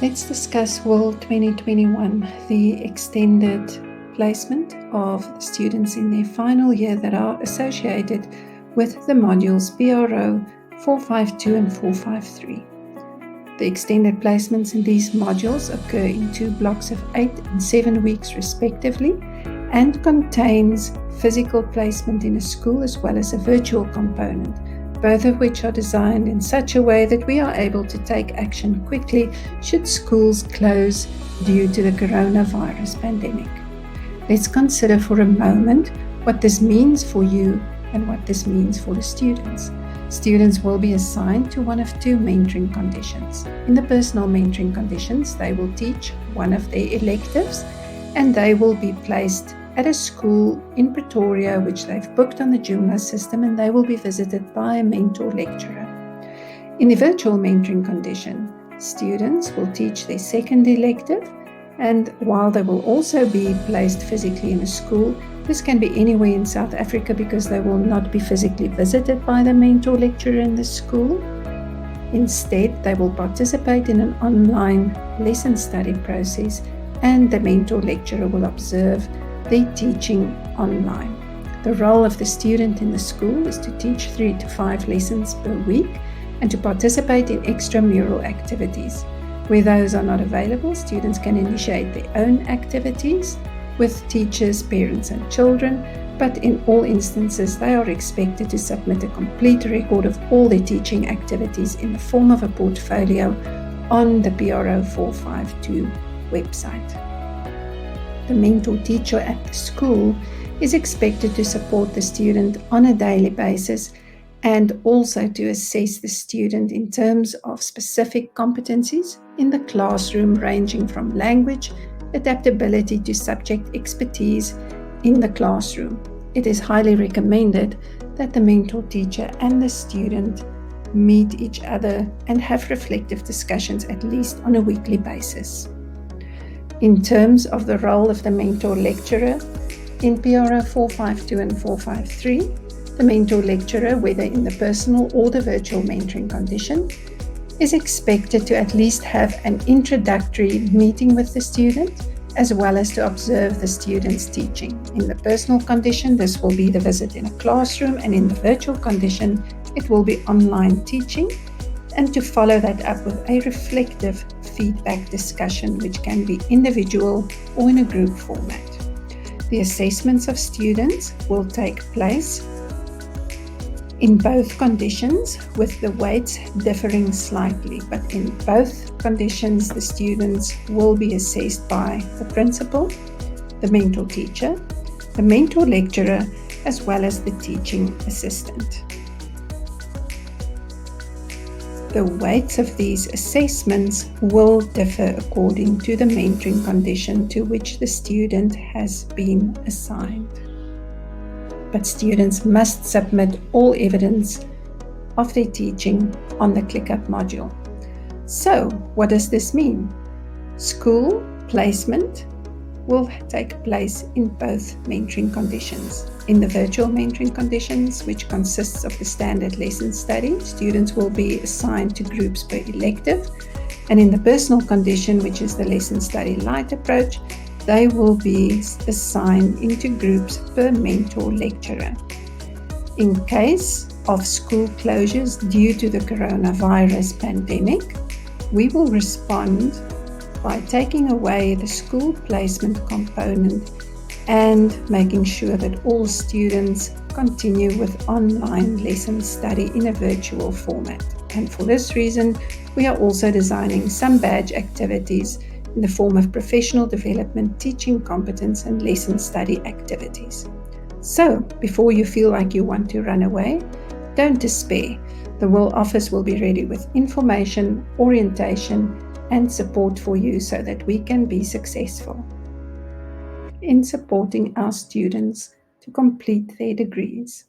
Let's discuss WIL2021, the extended placement of the students in their final year that are associated with the modules PRO 452 and 453. The extended placements in these modules occur in 2 blocks of 8 and 7 weeks respectively, and contains physical placement in a school as well as a virtual component, both of which are designed in such a way that we are able to take action quickly should schools close due to the coronavirus pandemic. Let's consider for a moment what this means for you and what this means for the students. Students will be assigned to one of 2 mentoring conditions. In the personal mentoring conditions, they will teach one of their electives, and they will be placed at a school in Pretoria, which they've booked on the Joomla system, and they will be visited by a mentor lecturer. In the virtual mentoring condition, students will teach their second elective, and while they will also be placed physically in a school, this can be anywhere in South Africa because they will not be physically visited by the mentor lecturer in the school. Instead, they will participate in an online lesson study process, and the mentor lecturer will observe their teaching online. The role of the student in the school is to teach 3 to 5 lessons per week and to participate in extramural activities. Where those are not available, students can initiate their own activities with teachers, parents and children, but in all instances they are expected to submit a complete record of all their teaching activities in the form of a portfolio on the PRO 452 website. The mentor teacher at the school is expected to support the student on a daily basis and also to assess the student in terms of specific competencies in the classroom, ranging from language, adaptability to subject expertise in the classroom. It is highly recommended that the mentor teacher and the student meet each other and have reflective discussions at least on a weekly basis. In terms of the role of the mentor lecturer, in PRO 452 and 453, the mentor lecturer, whether in the personal or the virtual mentoring condition, is expected to at least have an introductory meeting with the student, as well as to observe the student's teaching. In the personal condition, this will be the visit in a classroom, and in the virtual condition, it will be online teaching, and to follow that up with a reflective feedback discussion, which can be individual or in a group format. The assessments of students will take place in both conditions, with the weights differing slightly, but in both conditions the students will be assessed by the principal, the mentor teacher, the mentor lecturer, as well as the teaching assistant. The weights of these assessments will differ according to the mentoring condition to which the student has been assigned. But students must submit all evidence of their teaching on the ClickUp module. So, what does this mean? School placement will take place in both mentoring conditions. In the virtual mentoring conditions, which consists of the standard lesson study, students will be assigned to groups per elective, and in the personal condition, which is the lesson study light approach, they will be assigned into groups per mentor lecturer. In case of school closures due to the coronavirus pandemic, we will respond by taking away the school placement component and making sure that all students continue with online lesson study in a virtual format. And for this reason, we are also designing some badge activities in the form of professional development, teaching competence, and lesson study activities. So, before you feel like you want to run away, don't despair. The WIL office will be ready with information, orientation, and support for you so that we can be successful in supporting our students to complete their degrees.